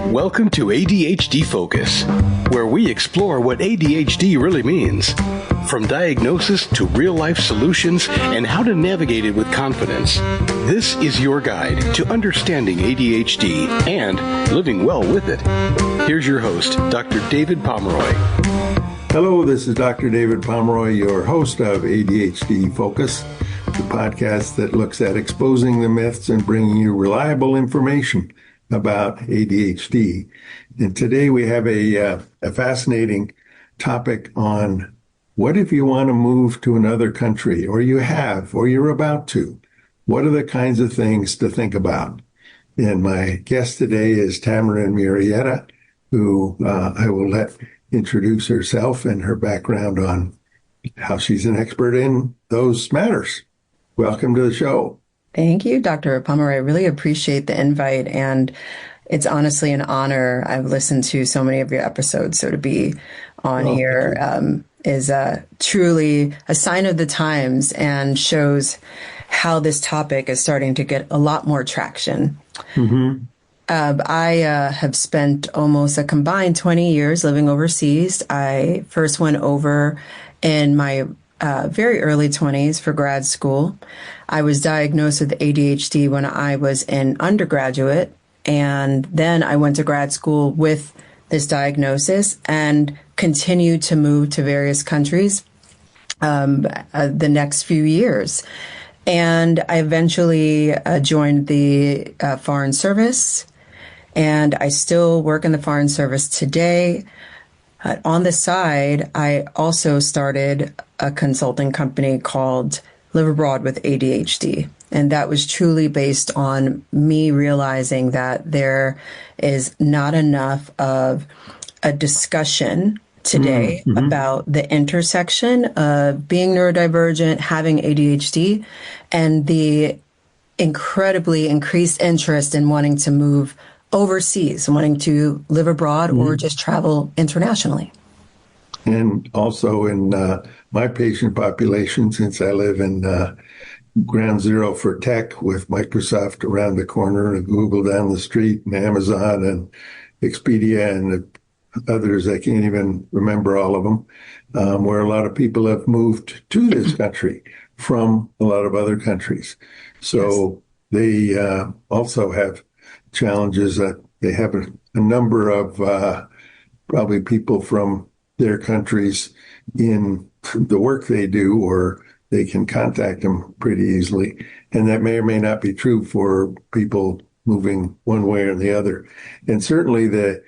Welcome to ADHD Focus, where we explore what ADHD really means, from diagnosis to real-life solutions and how to navigate it with confidence. This is your guide to understanding ADHD and living well with it. Here's your host, Dr. David Pomeroy. Hello, this is Dr. David Pomeroy, your host of ADHD Focus, the podcast that looks at exposing the myths and bringing you reliable information about ADHD. And today we have a fascinating topic on what if you want to move to another country, or you have, or you're about to. What are the kinds of things to think about? And my guest today is Tamarind Murrietta, who I will let introduce herself and her background on how she's an expert in those matters. Welcome to the show. Thank you, Dr. Pomeroy. I really appreciate the invite, and it's honestly an honor. I've listened to so many of your episodes, so to be on here is truly a sign of the times and shows how this topic is starting to get a lot more traction. Mm-hmm. I have spent almost a combined 20 years living overseas. I first went over in my very early 20s for grad school. I was diagnosed with ADHD when I was an undergraduate, and then I went to grad school with this diagnosis and continued to move to various countries the next few years. And I eventually joined the Foreign Service, and I still work in the Foreign Service today. On the side, I also started a consulting company called Live Abroad with ADHD. And that was truly based on me realizing that there is not enough of a discussion today about the intersection of being neurodivergent, having ADHD, and the incredibly increased interest in wanting to move overseas, wanting to live abroad or just travel internationally. And also in my patient population, since I live in ground zero for tech with Microsoft around the corner and Google down the street and Amazon and Expedia and others, I can't even remember all of them, where a lot of people have moved to this country from a lot of other countries. So they also have challenges that they have a number of probably people from their countries in the work they do, or they can contact them pretty easily. And that may or may not be true for people moving one way or the other. And certainly the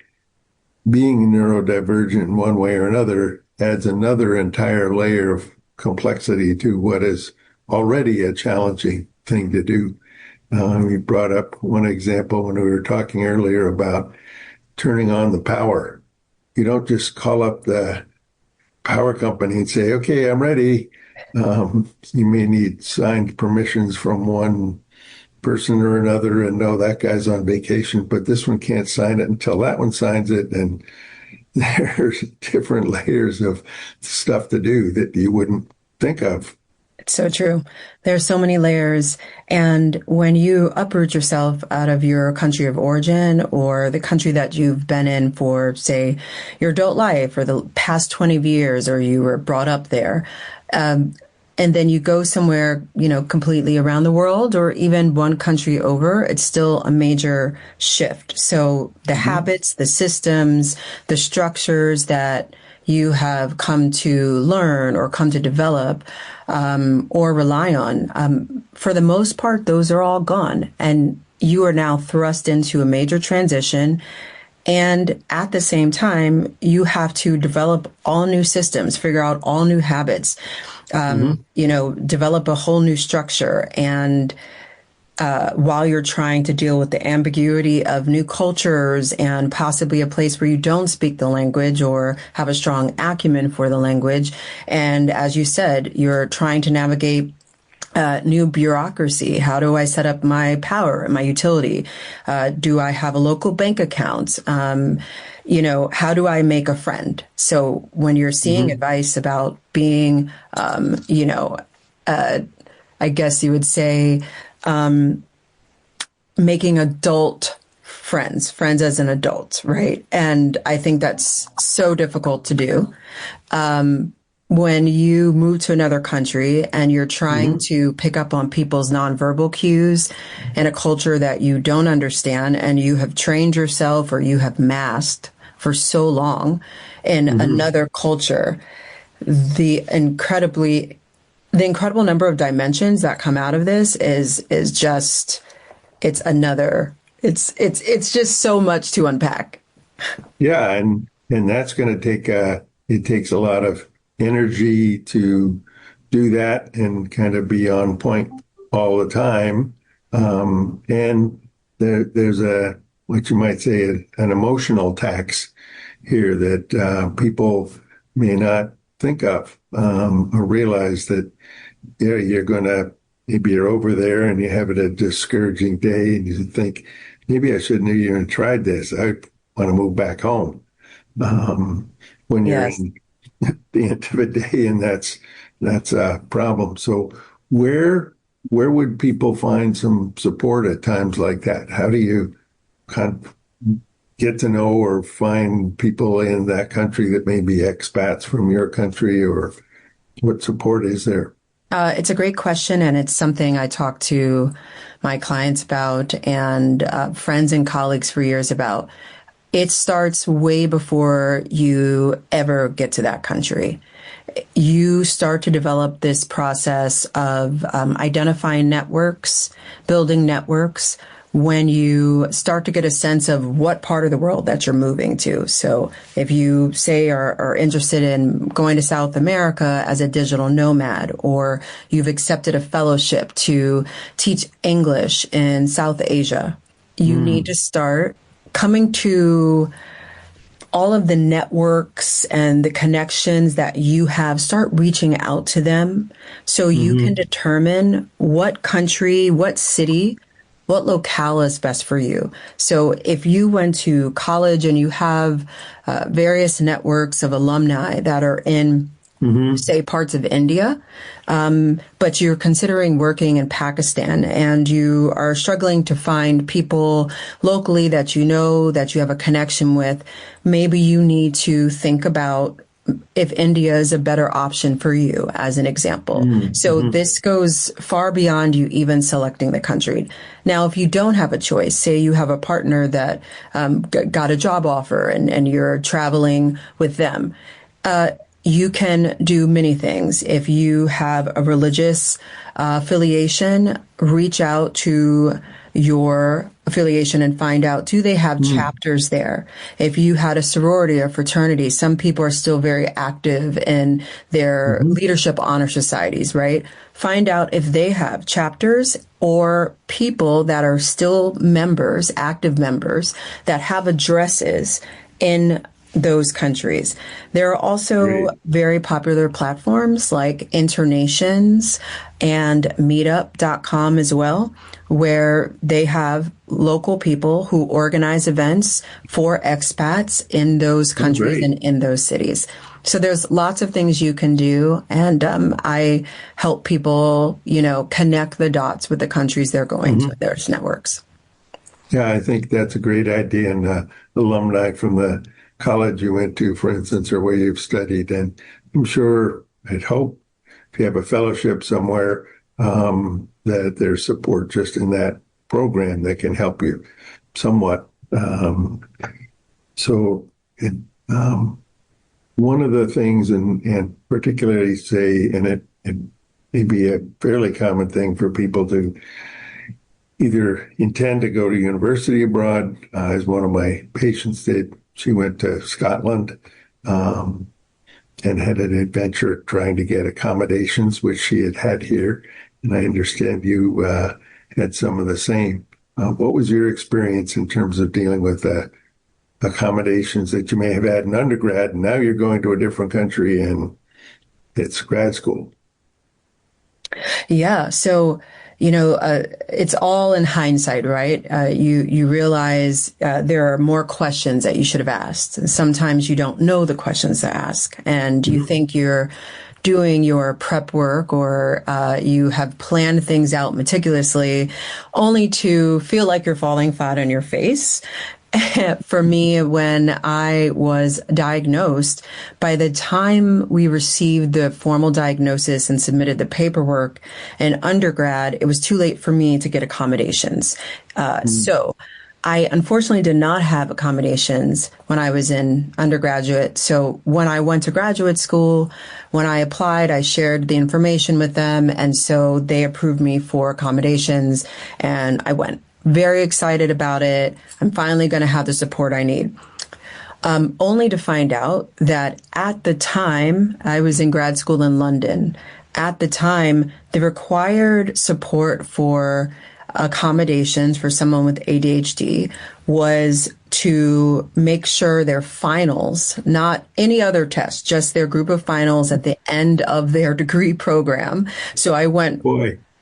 being neurodivergent in one way or another adds another entire layer of complexity to what is already a challenging thing to do. We brought up one example when we were talking earlier about turning on the power. You don't just call up the power company and say, okay, I'm ready. You may need signed permissions from one person or another, and no, that guy's on vacation, but this one can't sign it until that one signs it. And there's different layers of stuff to do that you wouldn't think of. It's so true. There's so many layers. And when you uproot yourself out of your country of origin or the country that you've been in for, say, your adult life or the past 20 years, or you were brought up there, and then you go somewhere, completely around the world or even one country over, it's still a major shift. So the habits, the systems, the structures that you have come to learn or come to develop or rely on, for the most part, those are all gone. And you are now thrust into a major transition. And at the same time, you have to develop all new systems, figure out all new habits, develop a whole new structure. And while you're trying to deal with the ambiguity of new cultures and possibly a place where you don't speak the language or have a strong acumen for the language. And as you said, you're trying to navigate new bureaucracy. How do I set up my power and my utility? Do I have a local bank account? How do I make a friend? So when you're seeing advice about being, I guess you would say, making adult friends as an adult, right? And I think that's so difficult to do. When you move to another country and you're trying to pick up on people's nonverbal cues in a culture that you don't understand, and you have trained yourself or you have masked for so long in another culture, the incredible number of dimensions that come out of this is just, it's just so much to unpack. Yeah. And that's going to take it takes a lot of energy to do that and kind of be on point all the time. And there's what you might say, an emotional tax here that people may not think of or realize that, maybe you're over there and you're having a discouraging day and you think, maybe I shouldn't have even tried this. I want to move back home. When you're in the end of a day, and that's a problem. So where would people find some support at times like that? How do you kind of get to know or find people in that country that may be expats from your country, or what support is there? It's a great question, and it's something I talk to my clients about and friends and colleagues for years about. It starts way before you ever get to that country. You start to develop this process of identifying networks, building networks, when you start to get a sense of what part of the world that you're moving to. So if you say are interested in going to South America as a digital nomad, or you've accepted a fellowship to teach English in South Asia, you need to start coming to all of the networks and the connections that you have. Start reaching out to them so you can determine what country, what city, what locale is best for you. So if you went to college and you have various networks of alumni that are in, say, parts of India, but you're considering working in Pakistan and you are struggling to find people locally that you know, that you have a connection with, maybe you need to think about if India is a better option for you, as an example. So this goes far beyond you even selecting the country. Now, if you don't have a choice, say you have a partner that got a job offer and you're traveling with them, you can do many things. If you have a religious affiliation, reach out to your affiliation and find out, do they have chapters there? If you had a sorority or fraternity, some people are still very active in their leadership honor societies, right? Find out if they have chapters or people that are still members, active members, that have addresses in those countries. There are also very popular platforms like Internations and meetup.com as well, where they have local people who organize events for expats in those countries and in those cities. So there's lots of things you can do. And I help people, connect the dots with the countries they're going to, their networks. Yeah, I think that's a great idea. And alumni from the college you went to, for instance, or where you've studied. And I'm sure, I'd hope, if you have a fellowship somewhere, that there's support just in that program that can help you somewhat. One of the things, and particularly say, and it may be a fairly common thing for people to either intend to go to university abroad, as one of my patients did. She went to Scotland and had an adventure trying to get accommodations, which she had here. And I understand you had some of the same. What was your experience in terms of dealing with accommodations that you may have had in undergrad, and now you're going to a different country and it's grad school? Yeah. So, it's all in hindsight, right? You realize there are more questions that you should have asked. Sometimes you don't know the questions to ask, and you think you're doing your prep work or you have planned things out meticulously, only to feel like you're falling flat on your face. For me, when I was diagnosed, by the time we received the formal diagnosis and submitted the paperwork in undergrad, it was too late for me to get accommodations. So I unfortunately did not have accommodations when I was in undergraduate. So when I went to graduate school, when I applied, I shared the information with them. And so they approved me for accommodations and I went. Very excited about it. I'm finally going to have the support I need. Only to find out that at the time, I was in grad school in London. At the time, the required support for accommodations for someone with ADHD was to make sure their finals, not any other test, just their group of finals at the end of their degree program. So I went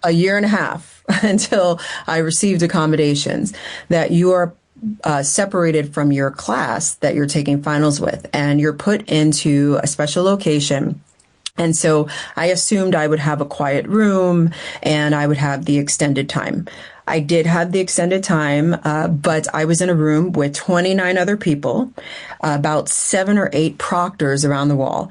a year and a half until I received accommodations, that you are separated from your class that you're taking finals with, and you're put into a special location. And so I assumed I would have a quiet room and I would have the extended time. I did have the extended time, but I was in a room with 29 other people, about 7 or 8 proctors around the wall.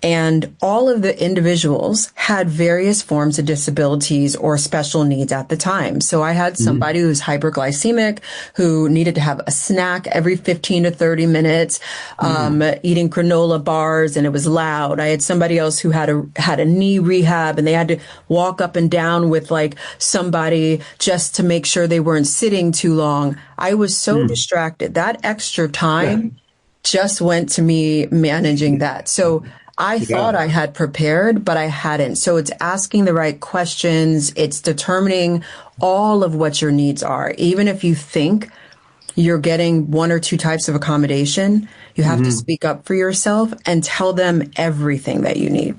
And all of the individuals had various forms of disabilities or special needs at the time. So I had somebody who's hyperglycemic, who needed to have a snack every 15 to 30 minutes, eating granola bars, and it was loud. I had somebody else who had a knee rehab, and they had to walk up and down with like somebody just to make sure they weren't sitting too long. I was so distracted. That extra time just went to me managing that. So I thought I had prepared, but I hadn't. So it's asking the right questions. It's determining all of what your needs are. Even if you think you're getting 1 or 2 types of accommodation, you have to speak up for yourself and tell them everything that you need.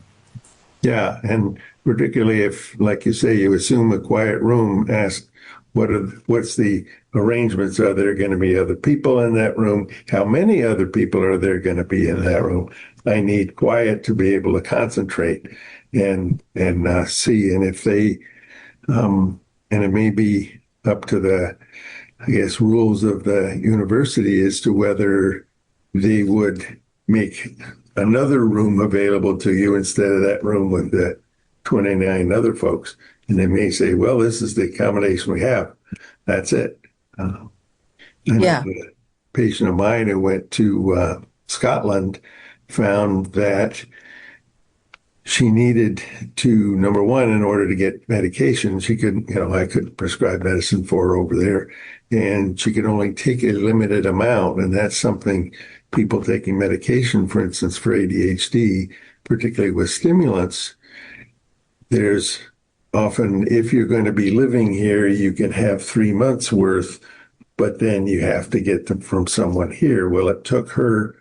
Yeah. And particularly if, like you say, you assume a quiet room, ask what's the arrangements? Are there going to be other people in that room? How many other people are there going to be in that room? I need quiet to be able to concentrate and see. And if they, and it may be up to the, I guess, rules of the university as to whether they would make another room available to you instead of that room with the 29 other folks. And they may say, well, this is the accommodation we have. That's it. A patient of mine who went to Scotland found that she needed to, number one, in order to get medication, she couldn't, I couldn't prescribe medicine for her over there, and she could only take a limited amount. And that's something people taking medication, for instance, for ADHD, particularly with stimulants, there's often, if you're going to be living here, you can have 3 months worth, but then you have to get them from someone here. Well, it took her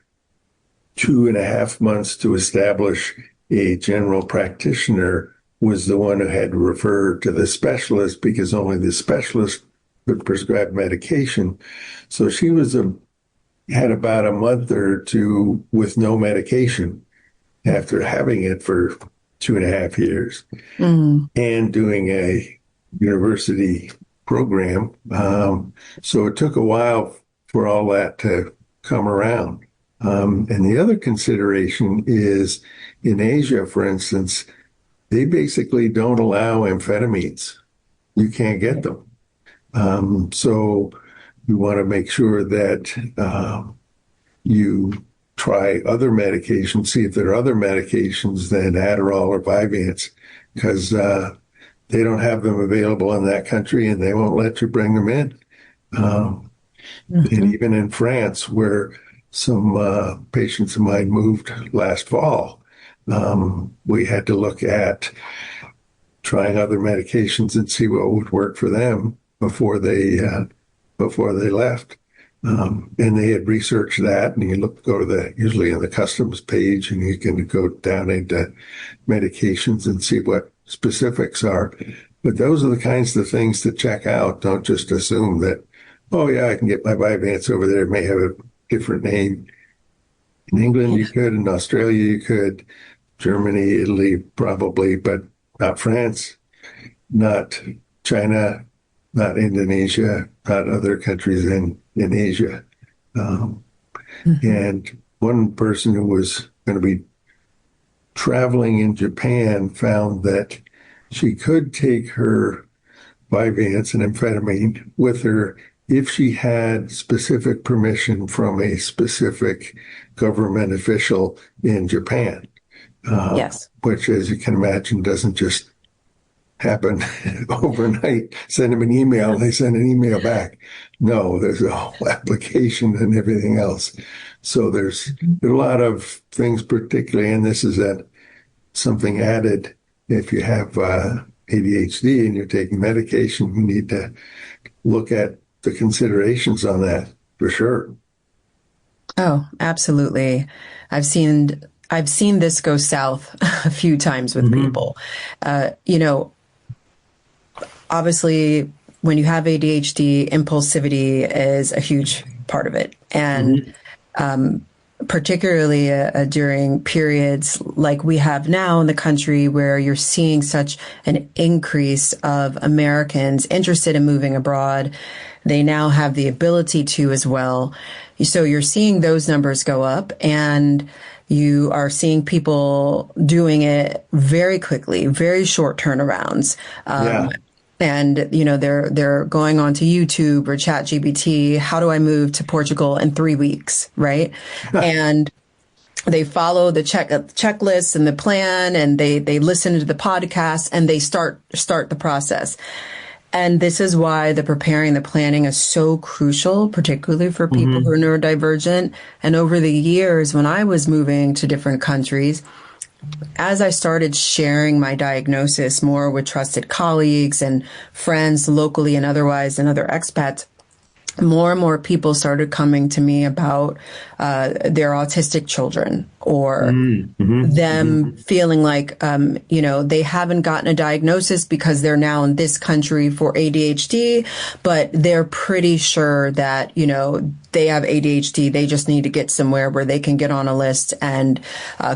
2.5 months to establish a general practitioner was the one who had to refer to the specialist, because only the specialist could prescribe medication. So she had about a month or 2 with no medication after having it for 2.5 years and doing a university program. So it took a while for all that to come around. And the other consideration is in Asia, for instance, they basically don't allow amphetamines. You can't get them. So you want to make sure that you try other medications, see if there are other medications than Adderall or Vyvanse, because they don't have them available in that country and they won't let you bring them in. And even in France, where some patients of mine moved last fall, we had to look at trying other medications and see what would work for them before they left. And they had researched that, and you go to usually in the customs page, and you can go down into medications and see what specifics are. But those are the kinds of things to check out. Don't just assume that, oh yeah, I can get my Vyvanse over there. It may have a different name. In England, you could. In Australia, you could. Germany, Italy, probably, but not France, not China, not Indonesia, not other countries in Asia. And one person who was going to be traveling in Japan found that she could take her Vyvanse and amphetamine with her if she had specific permission from a specific government official in Japan. Yes. Which, as you can imagine, doesn't just happen overnight. Send them an email, they send an email back. No, there's a whole application and everything else. So there's a lot of things, particularly, and this is something added. If you have ADHD and you're taking medication, you need to look at the considerations on that for sure. Oh, absolutely. I've seen this go south a few times with people. Obviously, when you have ADHD, impulsivity is a huge part of it. And particularly during periods like we have now in the country where you're seeing such an increase of Americans interested in moving abroad. They now have the ability to as well. So you're seeing those numbers go up, and you are seeing people doing it very quickly, very short turnarounds. And, they're going on to YouTube or ChatGPT. How do I move to Portugal in 3 weeks? Right. And they follow the checklist and the plan, and they listen to the podcast, and they start the process. And this is why the preparing, the planning is so crucial, particularly for people who are neurodivergent. And over the years, when I was moving to different countries, as I started sharing my diagnosis more with trusted colleagues and friends locally and otherwise and other expats, more and more people started coming to me about their autistic children, or them feeling like, they haven't gotten a diagnosis because they're now in this country for ADHD, but they're pretty sure that, they have ADHD. They just need to get somewhere where they can get on a list and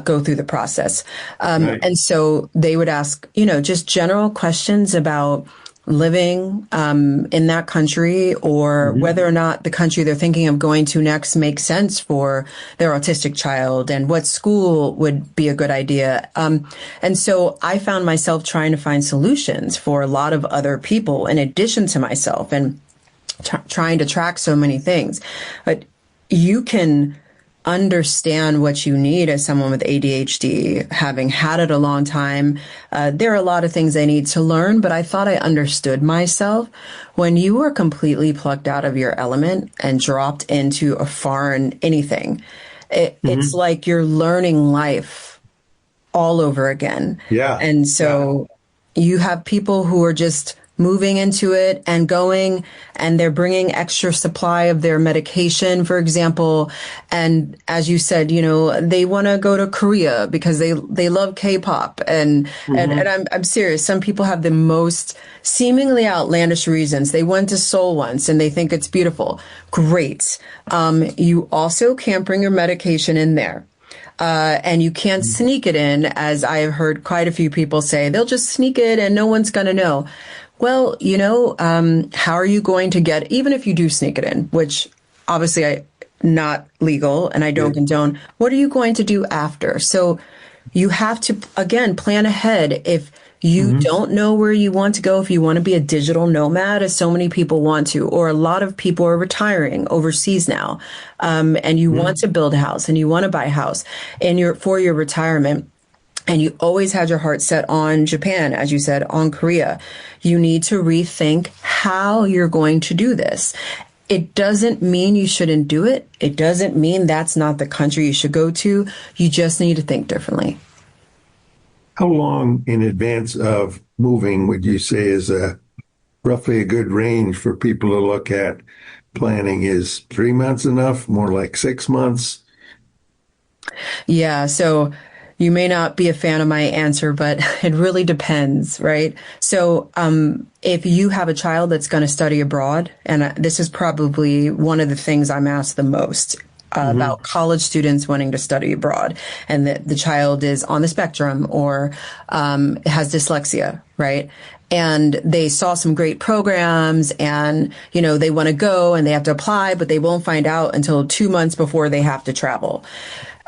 go through the process. Right. And so they would ask, just general questions about living in that country, or whether or not the country they're thinking of going to next makes sense for their autistic child, and what school would be a good idea. And so I found myself trying to find solutions for a lot of other people in addition to myself, and trying to track so many things. But you can understand what you need as someone with ADHD, having had it a long time. There are a lot of things I need to learn, but I thought I understood myself. When you are completely plucked out of your element and dropped into a foreign anything, it's like you're learning life all over again. Yeah. And so you have people who are just moving into it and going, and they're bringing extra supply of their medication, for example. And as you said, they want to go to Korea because they love K-pop. And I'm serious. Some people have the most seemingly outlandish reasons. They went to Seoul once and they think it's beautiful. Great. You also can't bring your medication in there. And you can't sneak it in, as I have heard quite a few people say. They'll just sneak it and no one's going to know. Well, how are you going to get, even if you do sneak it in, which obviously not legal and I don't condone, what are you going to do after? So you have to, again, plan ahead. If you don't know where you want to go, if you want to be a digital nomad, as so many people want to, or a lot of people are retiring overseas now, and you want to build a house and you want to buy a house for your retirement, and you always had your heart set on Japan, as you said, on Korea, you need to rethink how you're going to do this. It doesn't mean you shouldn't do it. It doesn't mean that's not the country you should go to. You just need to think differently. How long in advance of moving would you say is roughly a good range for people to look at planning? Is 3 months enough? More like 6 months? Yeah. So you may not be a fan of my answer, but it really depends, right? So if you have a child that's going to study abroad, and this is probably one of the things I'm asked the most, about college students wanting to study abroad, and that the child is on the spectrum or has dyslexia, right? And they saw some great programs and, they want to go and they have to apply, but they won't find out until 2 months before they have to travel.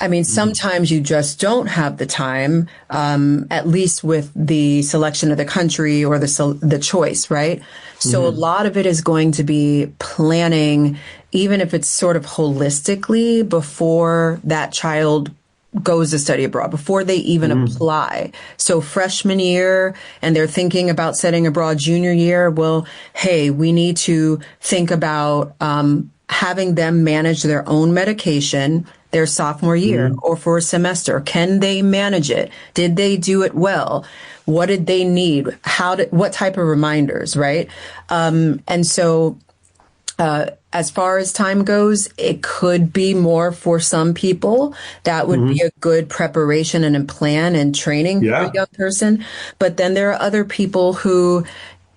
I mean, sometimes you just don't have the time, at least with the selection of the country or the choice, right? So a lot of it is going to be planning, even if it's sort of holistically before that child goes to study abroad, before they even apply. So freshman year, and they're thinking about studying abroad junior year. Well, hey, we need to think about having them manage their own medication their sophomore year or for a semester. Can they manage it? Did they do it well? What did they need? What type of reminders, right? And so as far as time goes, it could be more for some people. That would be a good preparation and a plan and training for a young person. But then there are other people who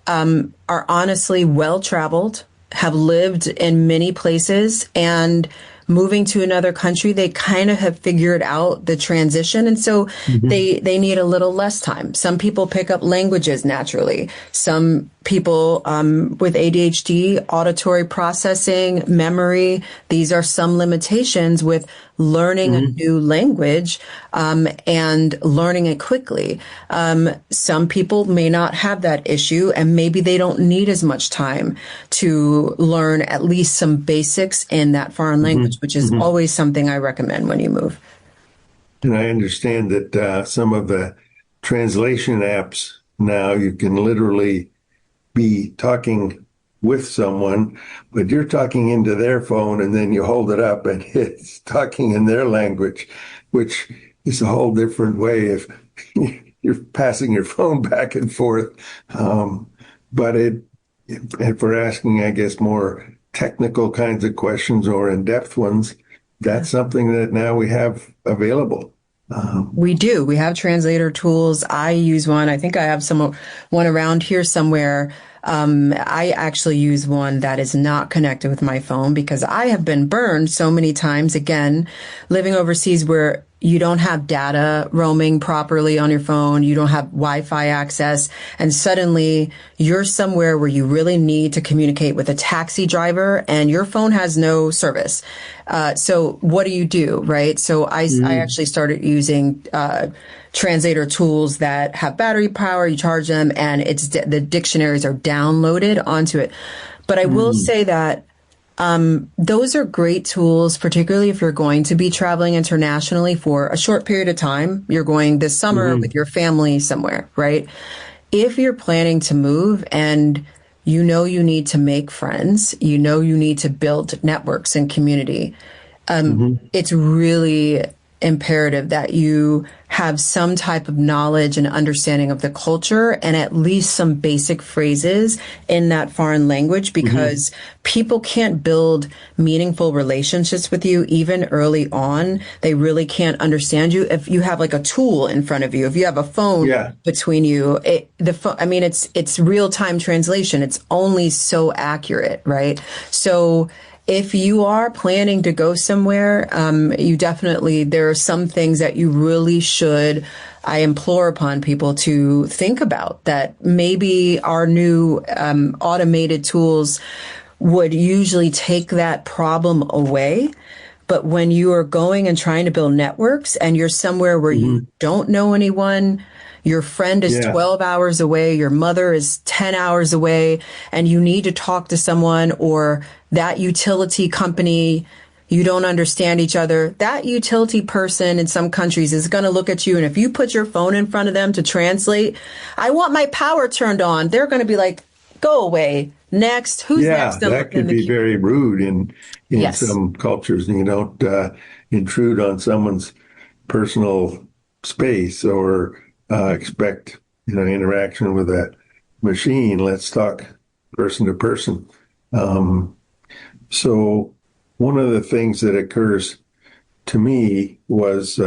are honestly well-traveled, have lived in many places, and moving to another country, they kind of have figured out the transition. And so they need a little less time. Some people pick up languages naturally. Some people with ADHD, auditory processing, memory, these are some limitations with learning a new language and learning it quickly. Some people may not have that issue, and maybe they don't need as much time to learn at least some basics in that foreign language, which is always something I recommend when you move. And I understand that some of the translation apps now, you can literally be talking with someone, but you're talking into their phone and then you hold it up and it's talking in their language, which is a whole different way if you're passing your phone back and forth. But if we're asking, I guess, more technical kinds of questions or in-depth ones, that's something that now we have available. We do. We have translator tools. I use one. I think I have one around here somewhere. I actually use one that is not connected with my phone because I have been burned so many times, again, living overseas where you don't have data roaming properly on your phone, you don't have Wi-Fi access, and suddenly you're somewhere where you really need to communicate with a taxi driver and your phone has no service. So what do, right? So I actually started using translator tools that have battery power, you charge them, and the dictionaries are downloaded onto it. But I will say that those are great tools, particularly if you're going to be traveling internationally for a short period of time. You're going this summer with your family somewhere, right? If you're planning to move and you need to make friends, you need to build networks and community, it's really imperative that you have some type of knowledge and understanding of the culture and at least some basic phrases in that foreign language, because people can't build meaningful relationships with you even early on. They really can't understand you if you have like a tool in front of you. If you have a phone between you, it's real-time translation. It's only so accurate, right? So if you are planning to go somewhere, there are some things that you really should, I implore upon people to think about, that maybe our new automated tools would usually take that problem away. But when you are going and trying to build networks and you're somewhere where you don't know anyone, your friend is 12 hours away, your mother is 10 hours away, and you need to talk to someone, or that utility company, you don't understand each other. That utility person in some countries is going to look at you, and if you put your phone in front of them to translate, I want my power turned on, they're going to be like, go away. Next. Who's next? That could be very rude in some cultures. You don't intrude on someone's personal space or expect interaction with that machine. Let's talk person to person. So one of the things that occurs to me was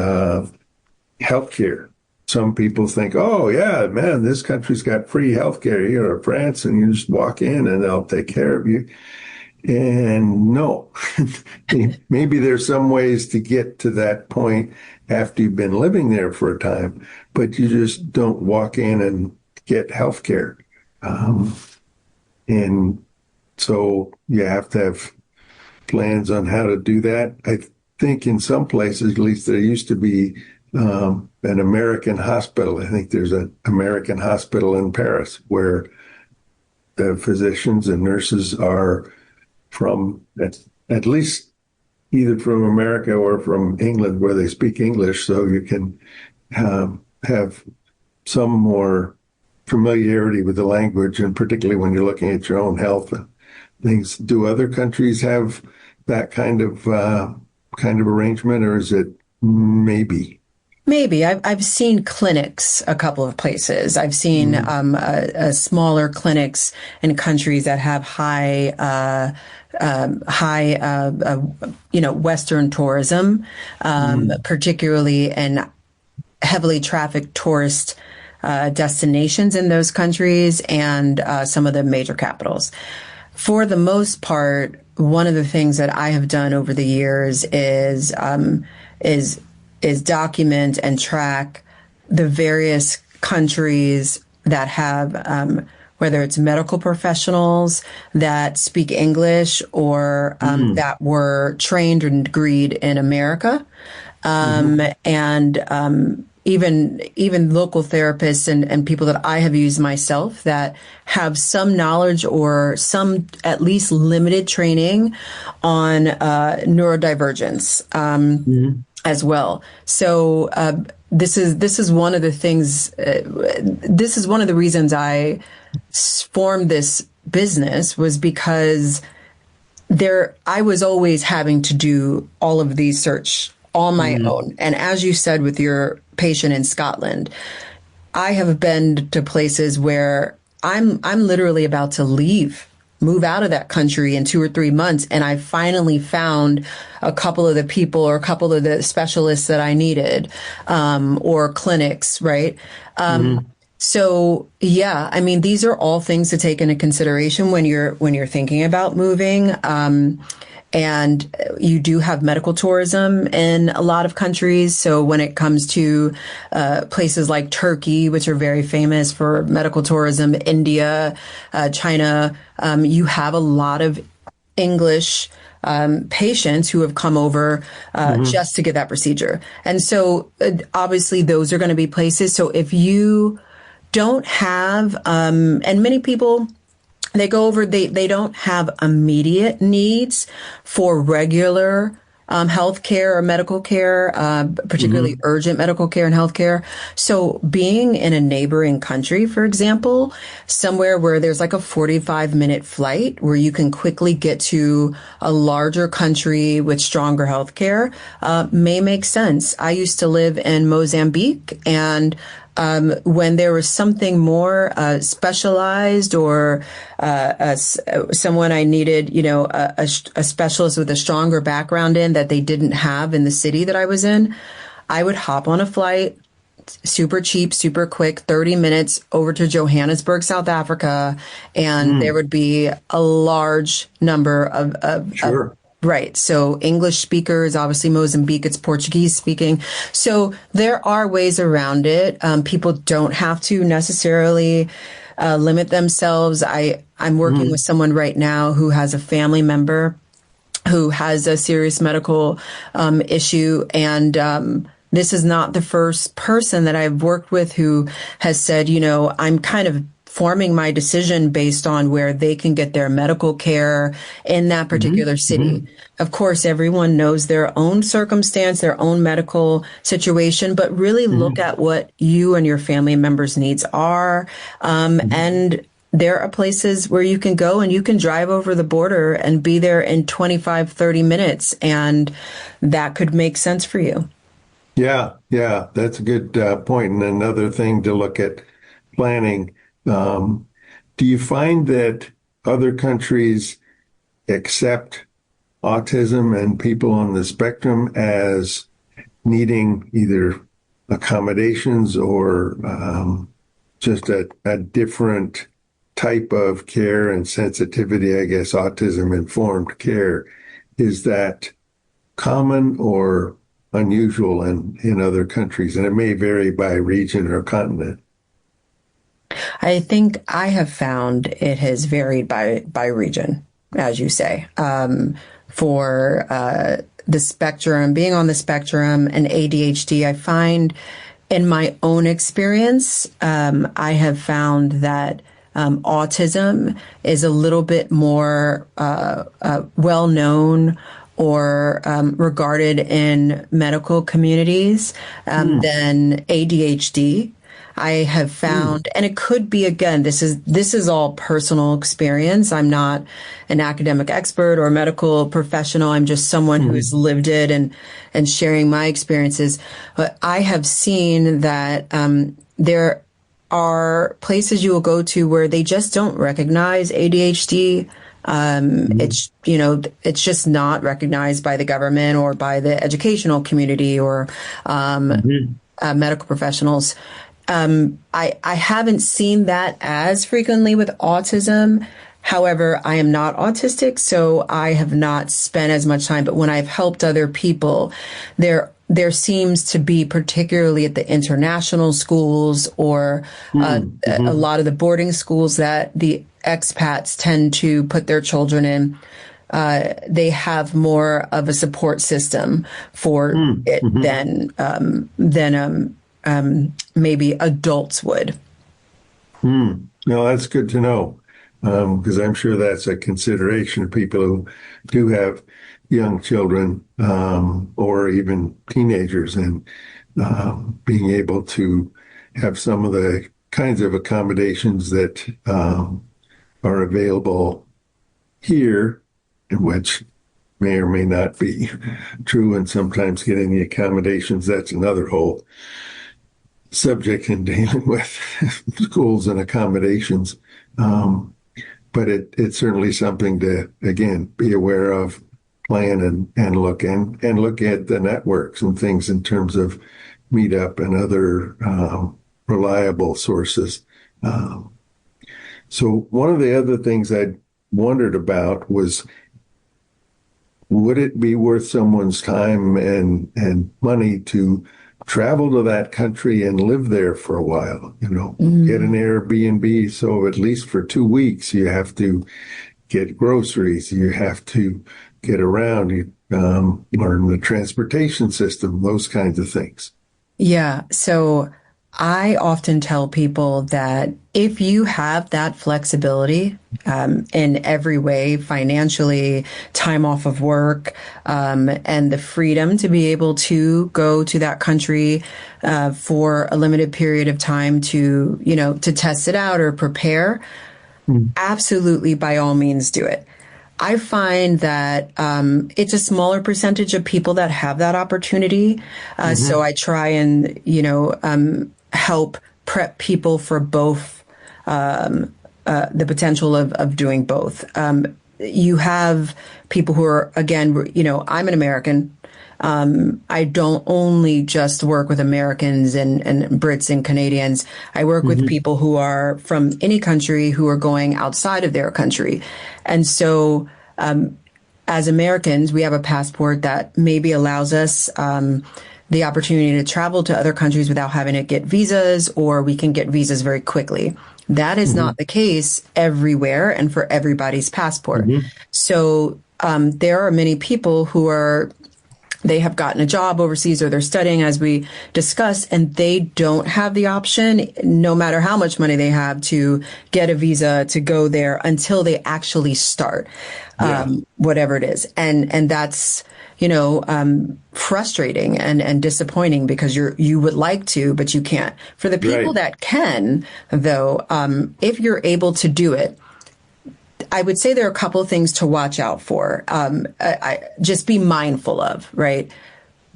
healthcare. Some people think, oh yeah, man, this country's got free healthcare. You go to France and you just walk in and they'll take care of you. And no, maybe there's some ways to get to that point after you've been living there for a time, but you just don't walk in and get health care. And so you have to have plans on how to do that. I think in some places, at least there used to be an American hospital. I think there's an American hospital in Paris where the physicians and nurses are from at least either from America or from England where they speak English, so you can have some more familiarity with the language, and particularly when you're looking at your own health and things. Do other countries have that kind of arrangement, or is it maybe? Maybe. I've seen clinics a couple of places. I've seen smaller clinics in countries that have high Western tourism, particularly in heavily trafficked tourist destinations in those countries and some of the major capitals. For the most part, one of the things that I have done over the years is document and track the various countries that have, whether it's medical professionals that speak English or that were trained and degreed in America, and even local therapists and people that I have used myself that have some knowledge or some at least limited training on neurodivergence as well. So this is one of the things. This is one of the reasons I formed this business, was because I was always having to do all of these search on my own. And as you said with your patient in Scotland, I have been to places where I'm literally about to move out of that country in 2 or 3 months. And I finally found a couple of the people or a couple of the specialists that I needed, or clinics, right? So yeah, I mean, these are all things to take into consideration when you're thinking about moving. And you do have medical tourism in a lot of countries. So when it comes to places like Turkey, which are very famous for medical tourism, India, China, you have a lot of English patients who have come over just to get that procedure. And so obviously those are going to be places. So if you don't have, and many people, they go over, they don't have immediate needs for regular health care or medical care, particularly urgent medical care and health care. So being in a neighboring country, for example, somewhere where there's like a 45-minute flight where you can quickly get to a larger country with stronger health care, may make sense. I used to live in Mozambique, and when there was something more specialized or someone I needed, a specialist with a stronger background in that they didn't have in the city that I was in, I would hop on a flight, super cheap, super quick, 30 minutes over to Johannesburg, South Africa, and there would be a large number of right. So English speakers, obviously Mozambique, it's Portuguese speaking. So there are ways around it. People don't have to necessarily limit themselves. I'm working with someone right now who has a family member who has a serious medical issue. And this is not the first person that I've worked with who has said, I'm kind of forming my decision based on where they can get their medical care in that particular city. Of course, everyone knows their own circumstance, their own medical situation, but really look at what you and your family members' needs are. And there are places where you can go and you can drive over the border and be there in 25, 30 minutes. And that could make sense for you. Yeah, that's a good point. And another thing to look at planning. Do you find that other countries accept autism and people on the spectrum as needing either accommodations or just a different type of care and sensitivity, I guess, autism-informed care, is that common or unusual in other countries? And it may vary by region or continent. I think I have found it has varied by region, as you say. For the spectrum, being on the spectrum and ADHD, I find in my own experience, I have found that autism is a little bit more well known or regarded in medical communities than ADHD. I have found, and it could be, again, this is all personal experience. I'm not an academic expert or a medical professional. I'm just someone who's lived it and sharing my experiences. But I have seen that there are places you will go to where they just don't recognize ADHD. It's just not recognized by the government or by the educational community or medical professionals. I haven't seen that as frequently with autism. However, I am not autistic, so I have not spent as much time. But when I've helped other people, there seems to be, particularly at the international schools or a lot of the boarding schools that the expats tend to put their children in, they have more of a support system for it than maybe adults would. No, that's good to know, because I'm sure that's a consideration of people who do have young children or even teenagers, and being able to have some of the kinds of accommodations that are available here, which may or may not be true, and sometimes getting the accommodations, that's another whole subject in dealing with schools and accommodations. But it's certainly something to, again, be aware of, plan and look at the networks and things in terms of Meetup and other reliable sources. So one of the other things I wondered about was, would it be worth someone's time and money to travel to that country and live there for a while, get an Airbnb. So at least for 2 weeks, you have to get groceries, you have to get around, you learn the transportation system, those kinds of things. Yeah. So I often tell people that if you have that flexibility in every way, financially, time off of work, and the freedom to be able to go to that country for a limited period of time to test it out or prepare, absolutely, by all means, do it. I find that it's a smaller percentage of people that have that opportunity. So I try and, help prep people for both, the potential of doing both. You have people who are, again, I'm an American. I don't only just work with Americans and Brits and Canadians. I work with people who are from any country who are going outside of their country. And so, as Americans, we have a passport that maybe allows us, the opportunity to travel to other countries without having to get visas, or we can get visas very quickly. That is not the case everywhere and for everybody's passport. So, there are many people who they have gotten a job overseas or they're studying, as we discussed, and they don't have the option, no matter how much money they have, to get a visa to go there until they actually start, whatever it is. And that's, frustrating and disappointing, because you would like to, but you can't. For the people that can, though, if you're able to do it, I would say there are a couple of things to watch out for. Just be mindful of, right?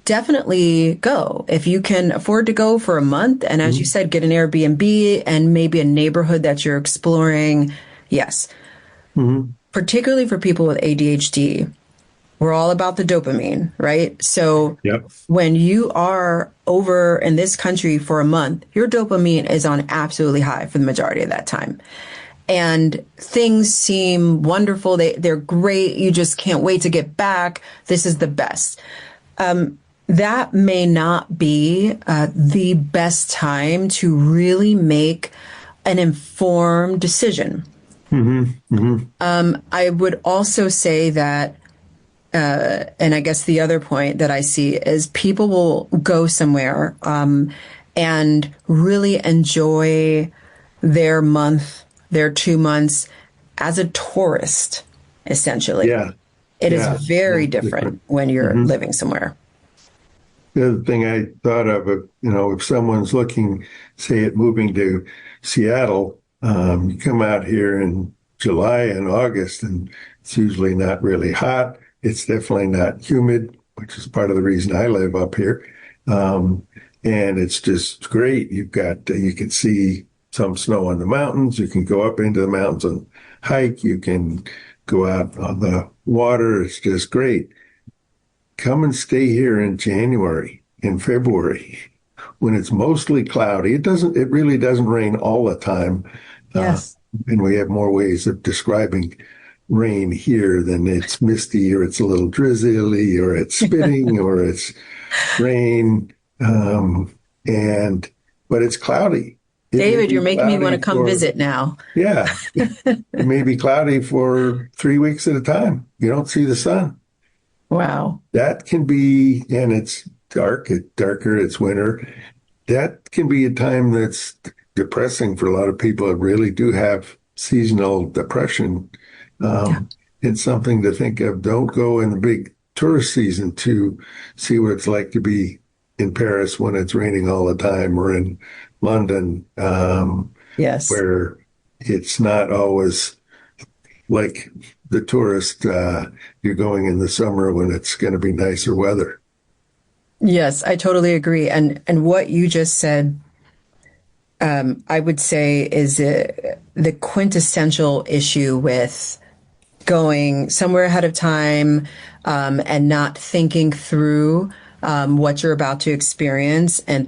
Definitely go. If you can afford to go for a month, and as you said, get an Airbnb and maybe a neighborhood that you're exploring. Yes. Particularly for people with ADHD, we're all about the dopamine, right? So when you are over in this country for a month, your dopamine is on absolutely high for the majority of that time. and things seem wonderful. They're great. You just can't wait to get back. This is the best. That may not be the best time to really make an informed decision. I would also say that, and I guess the other point that I see is people will go somewhere and really enjoy their month, their 2 months as a tourist, essentially. Yeah. It is very different when you're living somewhere. The other thing I thought of, if someone's looking, say, at moving to Seattle, you come out here in July and August, and it's usually not really hot. It's definitely not humid, which is part of the reason I live up here. And it's just great. You can see some snow on the mountains. You can go up into the mountains and hike. You can go out on the water. It's just great. Come and stay here in January, in February, when it's mostly cloudy. It really doesn't rain all the time. Yes. And we have more ways of describing rain here than it's misty, or it's a little drizzly, or it's spitting, or it's rain. But it's cloudy. David, you're making me want to come visit now. Yeah. It may be cloudy for 3 weeks at a time. You don't see the sun. Wow. That can be, and it's darker, it's winter. That can be a time that's depressing for a lot of people that really do have seasonal depression. It's something to think of. Don't go in the big tourist season to see what it's like to be in Paris when it's raining all the time, or in London, Yes, where it's not always like the tourist. You're going in the summer when it's going to be nicer weather. Yes, I totally agree. And what you just said, I would say is the quintessential issue with going somewhere ahead of time and not thinking through what you're about to experience, and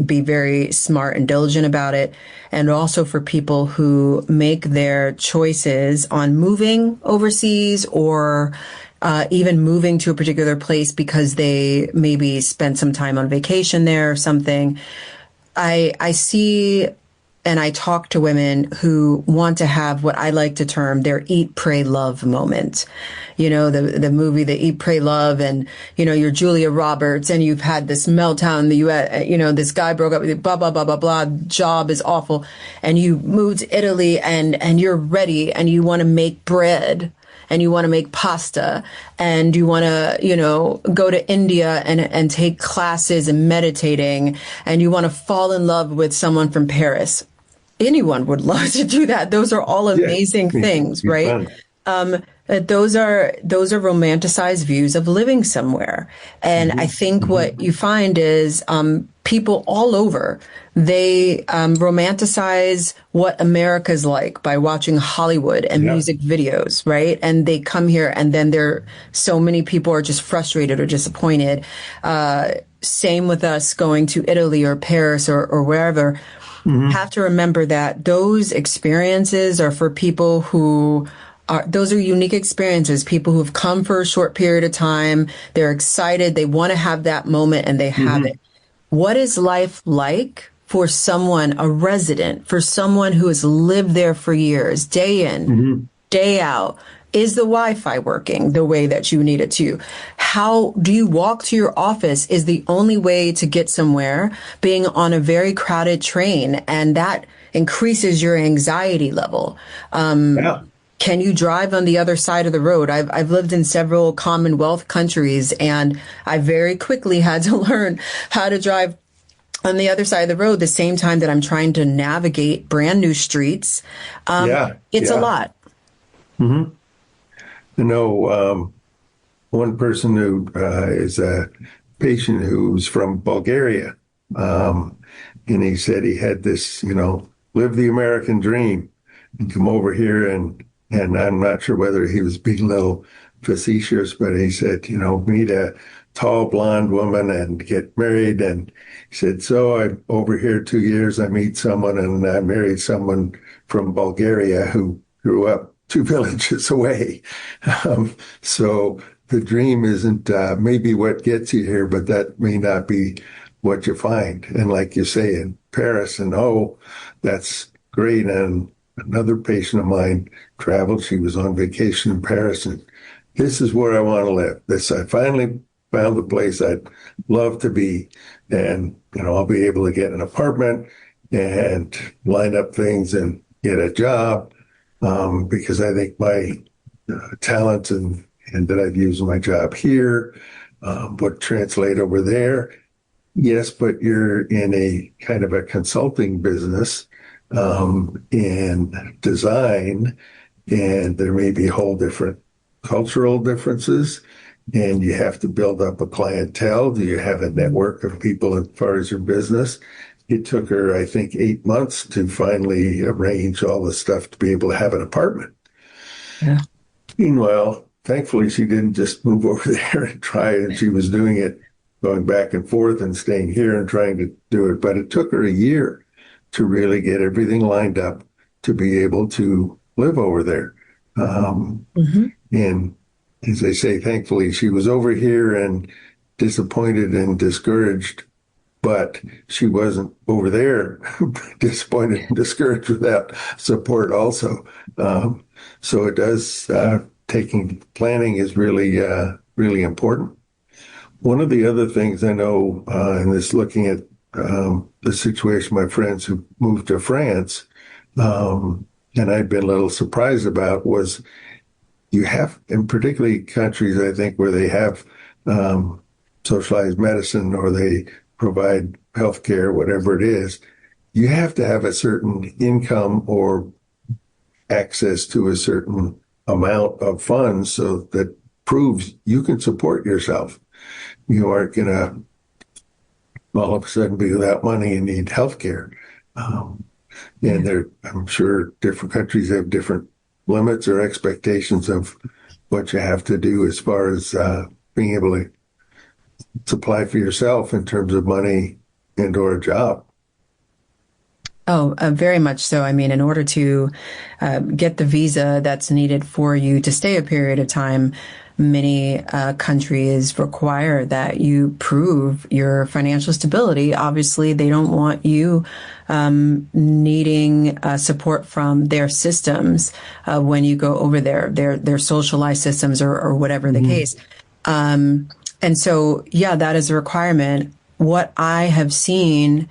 be very smart and diligent about it. And also for people who make their choices on moving overseas, or even moving to a particular place because they maybe spent some time on vacation there or something. I see, and I talk to women who want to have what I like to term their eat, pray, love moment. You know, the movie, the Eat, Pray, Love, and, you're Julia Roberts and you've had this meltdown in the U.S., this guy broke up with you, blah, blah, blah, blah, blah, job is awful. And you moved to Italy and you're ready and you want to make bread and you want to make pasta and you want to, go to India and take classes and meditating, and you want to fall in love with someone from Paris. Anyone would love to do that. Those are all amazing things, right? Those are romanticized views of living somewhere. And I think what you find is people all over, they romanticize what America's like by watching Hollywood and music videos, right? And they come here, and then so many people are just frustrated or disappointed. Same with us going to Italy or Paris or wherever. Have to remember that those experiences are for people who those are unique experiences, people who've come for a short period of time. They're excited. They want to have that moment, and they have it. What is life like for someone, a resident, for someone who has lived there for years, day in, day out? Is the Wi-Fi working the way that you need it to? How do you walk to your office is the only way to get somewhere, being on a very crowded train, and that increases your anxiety level. Can you drive on the other side of the road? I've lived in several Commonwealth countries, and I very quickly had to learn how to drive on the other side of the road the same time that I'm trying to navigate brand new streets. It's a lot. One person who is a patient who's from Bulgaria, and he said he had this, live the American dream and come over here, and I'm not sure whether he was being a little facetious, but he said, meet a tall blonde woman and get married. And he said, so I'm over here 2 years, I meet someone and I married someone from Bulgaria who grew up 2 villages away. So the dream isn't maybe what gets you here, but that may not be what you find. And like you say, in Paris, and that's great. And another patient of mine traveled. She was on vacation in Paris, and this is where I want to live. I finally found the place I'd love to be. And, I'll be able to get an apartment and line up things and get a job, because I think my talents and that I've used in my job here would translate over there. Yes, but you're in a kind of a consulting business in design, and there may be whole different cultural differences, and you have to build up a clientele. Do you have a network of people as far as your business? It took her, I think, 8 months to finally arrange all the stuff to be able to have an apartment. Yeah. Meanwhile, thankfully, she didn't just move over there and try it. And she was doing it, going back and forth and staying here and trying to do it. But it took her a year to really get everything lined up to be able to live over there. And as I say, thankfully, she was over here and disappointed and discouraged, but she wasn't over there disappointed and discouraged without support also. So it does, planning is really, really important. One of the other things I know, in this looking at the situation, my friends who moved to France, and I'd been a little surprised about, was you have, in particularly countries, I think, where they have socialized medicine or they provide healthcare, whatever it is, you have to have a certain income or access to a certain amount of funds so that proves you can support yourself. You aren't going to all of a sudden be without money and need healthcare. And I'm sure different countries have different limits or expectations of what you have to do as far as being able to supply for yourself in terms of money and or a job. Oh, very much so. I mean, in order to get the visa that's needed for you to stay a period of time, many countries require that you prove your financial stability. Obviously, they don't want you needing support from their systems when you go over there, their socialized systems or whatever the case. And so, yeah, that is a requirement. What I have seen,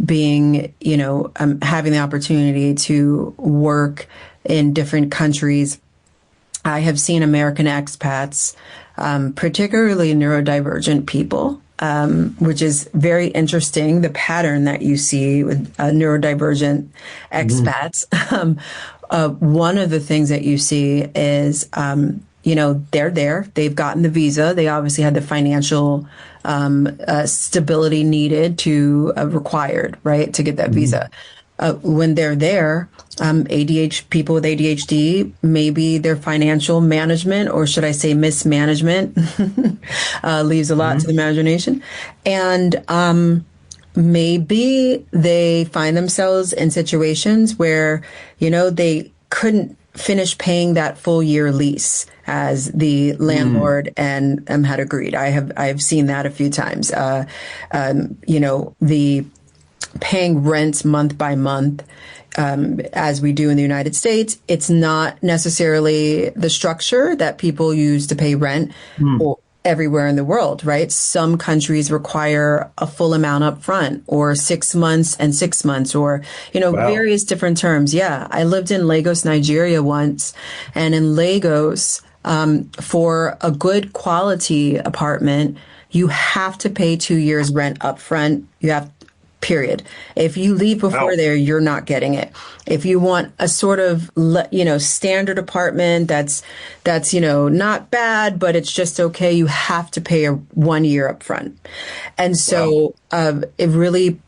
being, having the opportunity to work in different countries, I have seen American expats, particularly neurodivergent people, which is very interesting, the pattern that you see with neurodivergent expats. One of the things that you see is, they're there, they've gotten the visa, they obviously had the financial stability needed to required, right, to get that visa. When they're there, people with ADHD, maybe their financial management, or should I say mismanagement, leaves a lot to the imagination. And maybe they find themselves in situations where, they couldn't finish paying that full year lease as the landlord and had agreed. I've seen that a few times. The paying rent month by month, as we do in the United States, it's not necessarily the structure that people use to pay rent or everywhere in the world, right? Some countries require a full amount up front, or 6 months and 6 months, or, various different terms. Yeah. I lived in Lagos, Nigeria once, and in Lagos, for a good quality apartment, you have to pay 2 years rent up front. Period. If you leave before there, you're not getting it. If you want a sort of, standard apartment that's, not bad, but it's just okay, you have to pay 1 year up front. And so, it really,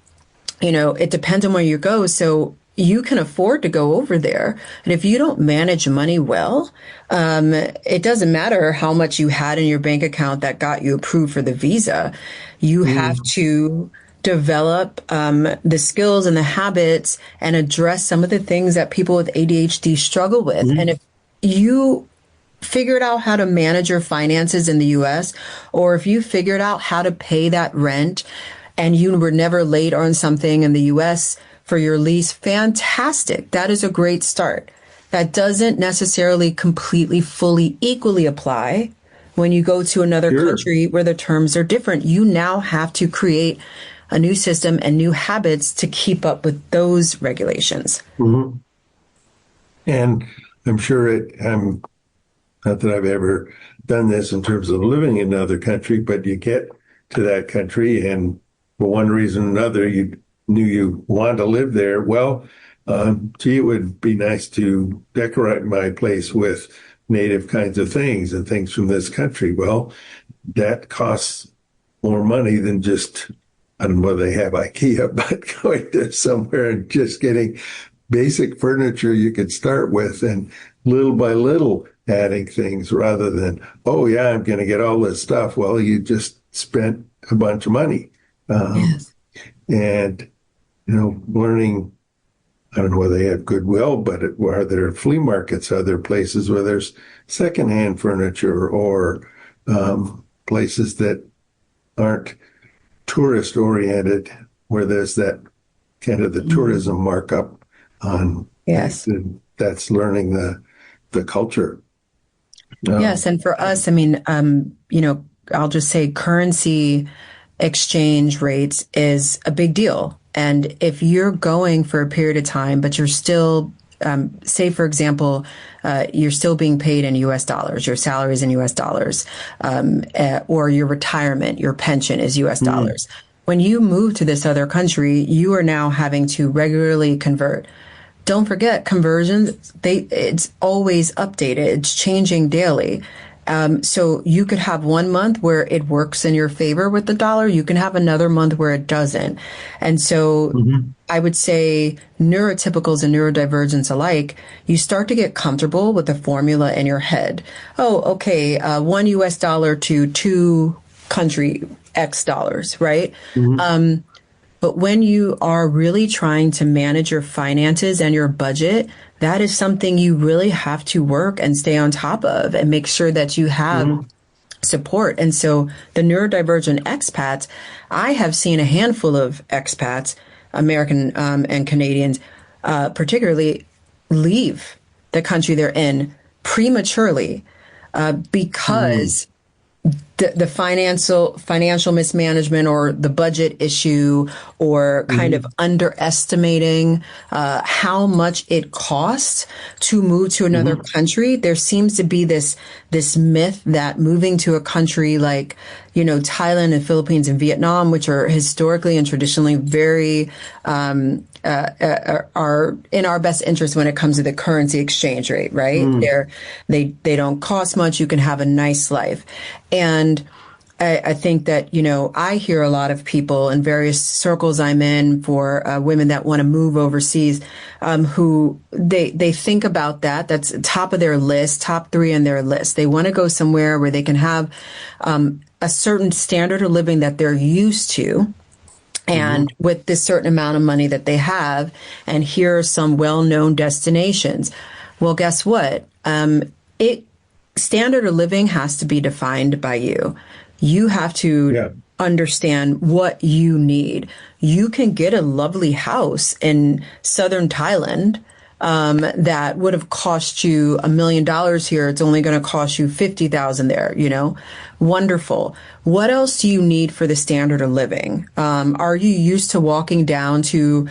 it depends on where you go. So you can afford to go over there. And if you don't manage money well, it doesn't matter how much you had in your bank account that got you approved for the visa. You have to develop the skills and the habits and address some of the things that people with ADHD struggle with. And if you figured out how to manage your finances in the US, or if you figured out how to pay that rent and you were never late on something in the US for your lease, fantastic. That is a great start. That doesn't necessarily completely, fully, equally apply when you go to another country where the terms are different. You now have to create a new system and new habits to keep up with those regulations. And I'm sure not that I've ever done this in terms of living in another country, but you get to that country and for one reason or another, you knew you wanted to live there. Well, gee, it would be nice to decorate my place with native kinds of things and things from this country. Well, that costs more money than just, I don't know whether they have IKEA, but going to somewhere and just getting basic furniture you could start with and little by little adding things rather than, oh yeah, I'm going to get all this stuff. Well, you just spent a bunch of money. Yes. And, learning, I don't know whether they have Goodwill, but are there flea markets? Are there places where there's secondhand furniture or places that aren't tourist oriented, where there's that kind of the tourism markup on? Yes. That's learning the culture. Yes. And for us, I mean, I'll just say currency exchange rates is a big deal. And if you're going for a period of time, but you're still, say, for example, you're still being paid in US dollars, your salary is in US dollars, or your retirement, your pension is US dollars. When you move to this other country, you are now having to regularly convert. Don't forget conversions, it's always updated. It's changing daily. So you could have 1 month where it works in your favor with the dollar. You can have another month where it doesn't. And so I would say neurotypicals and neurodivergents alike, you start to get comfortable with the formula in your head. Oh, okay, $1 US to 2 country X dollars, right? But when you are really trying to manage your finances and your budget, that is something you really have to work and stay on top of and make sure that you have support. And so the neurodivergent expats, I have seen a handful of expats, American and Canadians, particularly leave the country they're in prematurely because the financial mismanagement or the budget issue or kind of underestimating how much it costs to move to another country. There seems to be this myth that moving to a country like, Thailand and Philippines and Vietnam, which are historically and traditionally very are in our best interest when it comes to the currency exchange rate, right? They don't cost much. You can have a nice life. And I think that, I hear a lot of people in various circles I'm in for women that want to move overseas, who they think about that. That's top of their list, top 3 in their list. They want to go somewhere where they can have a certain standard of living that they're used to. And with this certain amount of money that they have, and here are some well-known destinations. Well, guess what? Standard of living has to be defined by you. You have to understand what you need. You can get a lovely house in southern Thailand that would have cost you $1 million here. It's only going to cost you $50,000 there, Wonderful. What else do you need for the standard of living? Are you used to walking down to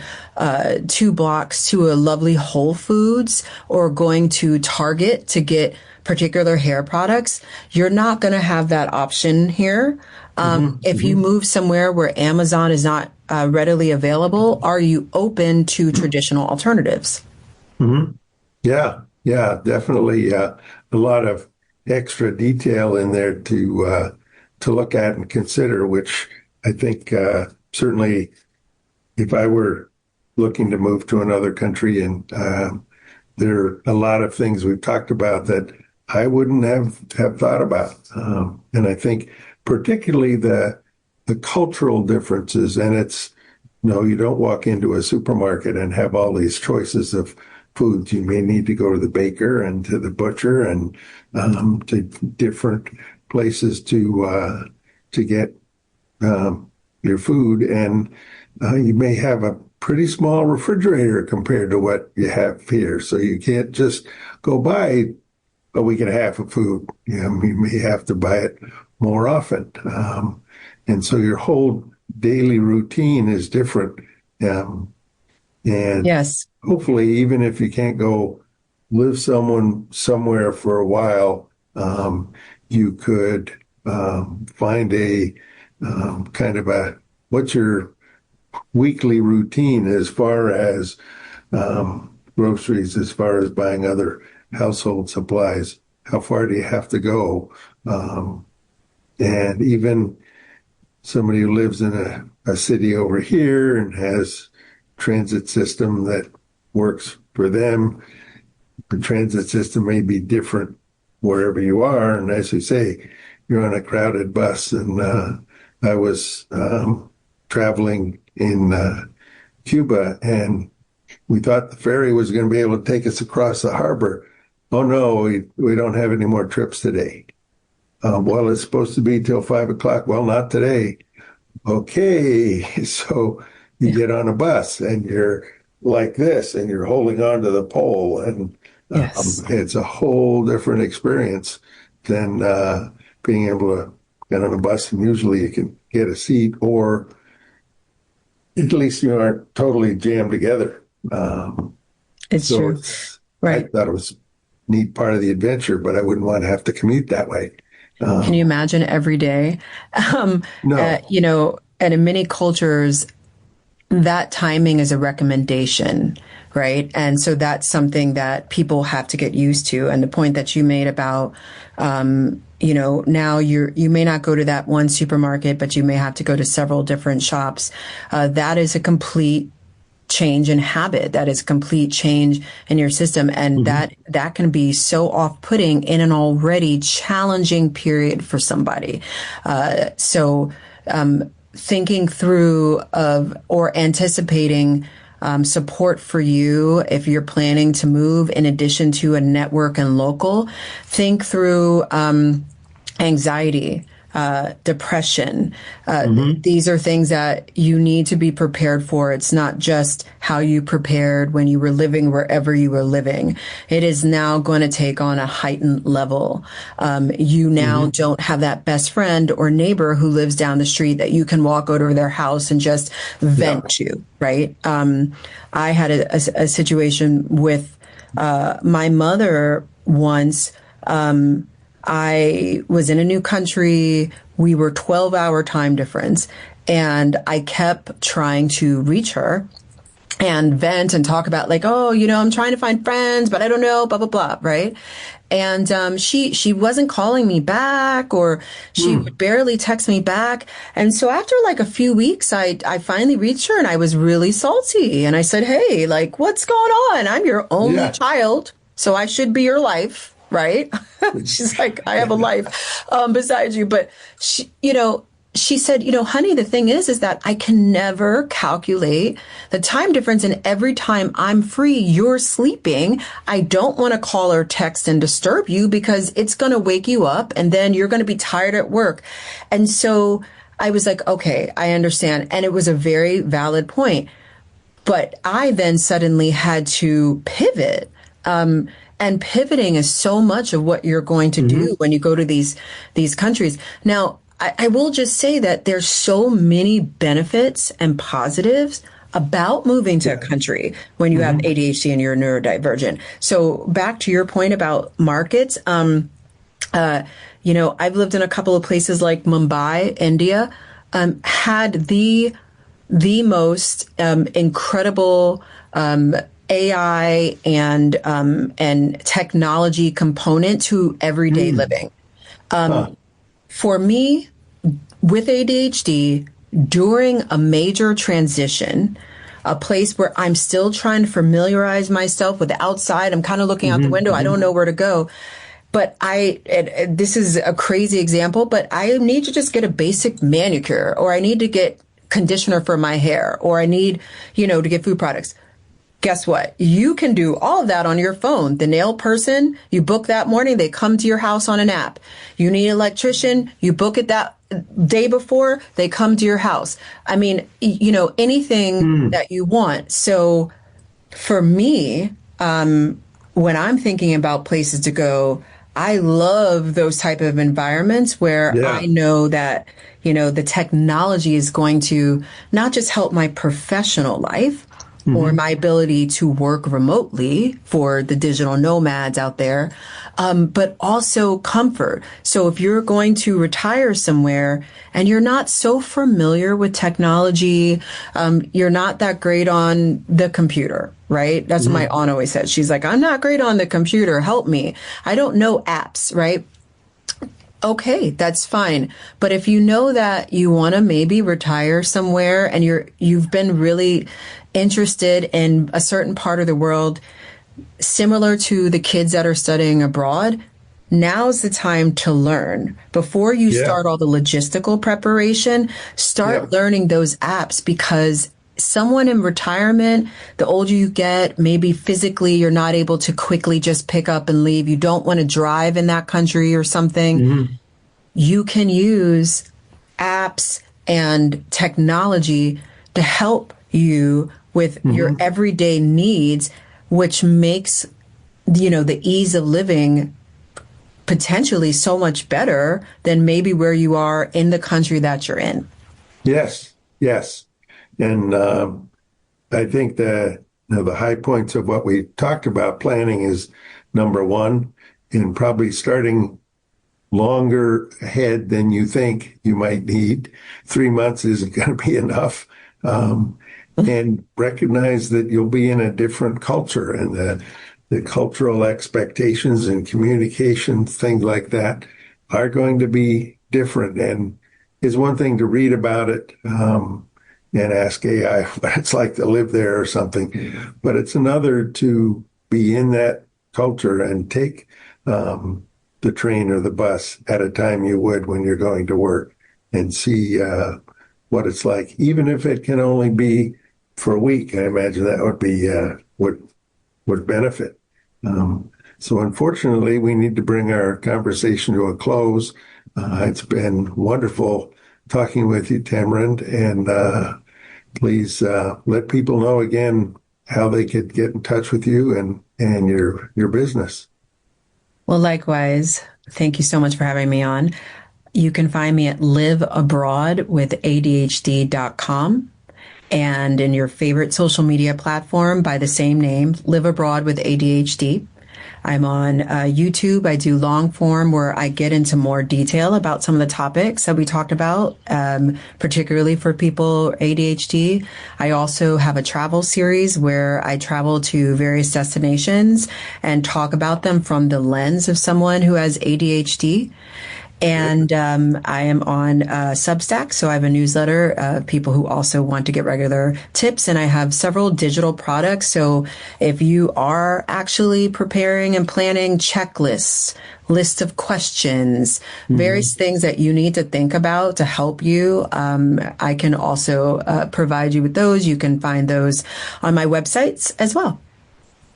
2 blocks to a lovely Whole Foods or going to Target to get particular hair products? You're not going to have that option here. If you move somewhere where Amazon is not readily available, are you open to traditional alternatives? Yeah, definitely. A lot of extra detail in there to look at and consider, which I think certainly if I were looking to move to another country and there are a lot of things we've talked about that I wouldn't have thought about. And I think particularly the the cultural differences, and it's, you don't walk into a supermarket and have all these choices of foods. You may need to go to the baker and to the butcher and to different places to get your food, and you may have a pretty small refrigerator compared to what you have here. So you can't just go buy a week and a half of food. You may have to buy it more often. And so your whole daily routine is different. And yes, hopefully, even if you can't go live somewhere for a while, you could find a kind of what's your weekly routine as far as groceries, as far as buying other household supplies. How far do you have to go? And even somebody who lives in a city over here and has transit system that works for them, the transit system may be different wherever you are. And as you say, you're on a crowded bus. And I was traveling in Cuba, and we thought the ferry was going to be able to take us across the harbor. Oh no, we don't have any more trips today. Well, it's supposed to be till 5 o'clock. Well, not today. Okay, so you get on a bus and you're like this, and you're holding on to the pole, and yes. It's a whole different experience than being able to get on a bus, and usually you can get a seat, or at least you aren't totally jammed together. It's true. Right. I thought it was a neat part of the adventure, but I wouldn't want to have to commute that way. Can you imagine every day? No. And in many cultures, that timing is a recommendation, right? And so that's something that people have to get used to. And the point that you made about, now you may not go to that one supermarket, but you may have to go to several different shops. That is a complete change in habit. That is complete change in your system. And that can be so off-putting in an already challenging period for somebody. Thinking through or anticipating support for you if you're planning to move in addition to a network and local, think through anxiety, depression. These are things that you need to be prepared for. It's not just how you prepared when you were living wherever you were living. It is now going to take on a heightened level. You now don't have that best friend or neighbor who lives down the street that you can walk over to their house and just vent to, right? I had a situation with my mother once. I was in a new country. We were 12-hour time difference, and I kept trying to reach her and vent and talk about I'm trying to find friends, but I don't know, blah, blah, blah, right? And she wasn't calling me back, or she would barely text me back. And so after a few weeks, I finally reached her, and I was really salty. And I said, hey, what's going on? I'm your only child, so I should be your life. Right? She's like, I have a life besides you. But she said, honey, the thing is that I can never calculate the time difference. And every time I'm free, you're sleeping. I don't want to call or text and disturb you because it's going to wake you up, and then you're going to be tired at work. And so I was like, okay, I understand. And it was a very valid point. But I then suddenly had to pivot. And pivoting is so much of what you're going to do when you go to these countries. Now, I will just say that there's so many benefits and positives about moving to a country when you have ADHD and you're neurodivergent. So back to your point about markets, I've lived in a couple of places like Mumbai, India, had the most incredible AI and technology component to everyday living. For me, with ADHD, during a major transition, a place where I'm still trying to familiarize myself with the outside, I'm kind of looking out the window, I don't know where to go. but this is a crazy example, but I need to just get a basic manicure, or I need to get conditioner for my hair, or I need, to get food products. Guess what? You can do all of that on your phone. The nail person, you book that morning, they come to your house on an app. You need an electrician, you book it that day before, they come to your house. I mean, anything that you want. So for me, when I'm thinking about places to go, I love those type of environments where I know that, the technology is going to not just help my professional life, or my ability to work remotely for the digital nomads out there, but also comfort. So if you're going to retire somewhere and you're not so familiar with technology, you're not that great on the computer, right? That's what my aunt always said. She's like, I'm not great on the computer. Help me. I don't know apps, right? Okay, that's fine. But if you know that you want to maybe retire somewhere and you've been really interested in a certain part of the world, similar to the kids that are studying abroad, now's the time to learn. Before you start all the logistical preparation, start learning those apps, because someone in retirement, the older you get, maybe physically you're not able to quickly just pick up and leave. You don't want to drive in that country or something. You can use apps and technology to help you with your everyday needs, which makes, the ease of living potentially so much better than maybe where you are in the country that you're in. Yes. And I think that the high points of what we talked about planning is number one, and probably starting longer ahead than you think you might need. 3 months isn't going to be enough. And recognize that you'll be in a different culture, and the cultural expectations and communication, things like that, are going to be different. And it's one thing to read about it and ask AI what it's like to live there or something, but it's another to be in that culture and take the train or the bus at a time you would when you're going to work, and see what it's like, even if it can only be for a week. I imagine that would be would benefit. So unfortunately, we need to bring our conversation to a close. It's been wonderful talking with you, Tamarind, and please let people know again how they could get in touch with you and your business. Well, likewise, thank you so much for having me on. You can find me at liveabroadwithadhd.com, and in your favorite social media platform by the same name, Live Abroad with ADHD. I'm on YouTube. I do long form where I get into more detail about some of the topics that we talked about, particularly for people ADHD. I also have a travel series where I travel to various destinations and talk about them from the lens of someone who has ADHD. And I am on Substack, so I have a newsletter of people who also want to get regular tips, and I have several digital products. So if you are actually preparing and planning checklists, list of questions, various things that you need to think about to help you, I can also provide you with those. You can find those on my websites as well.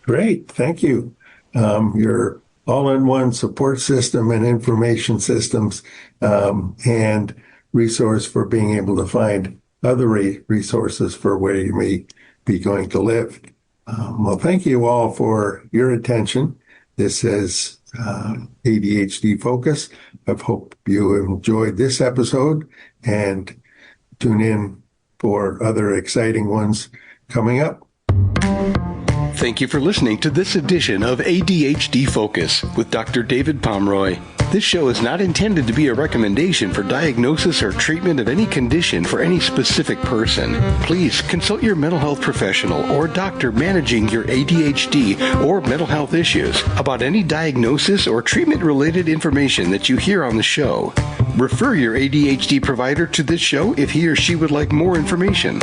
Great. Thank you. Your all-in-one support system and information systems, and resource for being able to find other resources for where you may be going to live. Well, thank you all for your attention. This is ADHD Focus. I hope you enjoyed this episode, and tune in for other exciting ones coming up. Thank you for listening to this edition of ADHD Focus with Dr. David Pomeroy. This show is not intended to be a recommendation for diagnosis or treatment of any condition for any specific person. Please consult your mental health professional or doctor managing your ADHD or mental health issues about any diagnosis or treatment-related information that you hear on the show. Refer your ADHD provider to this show if he or she would like more information.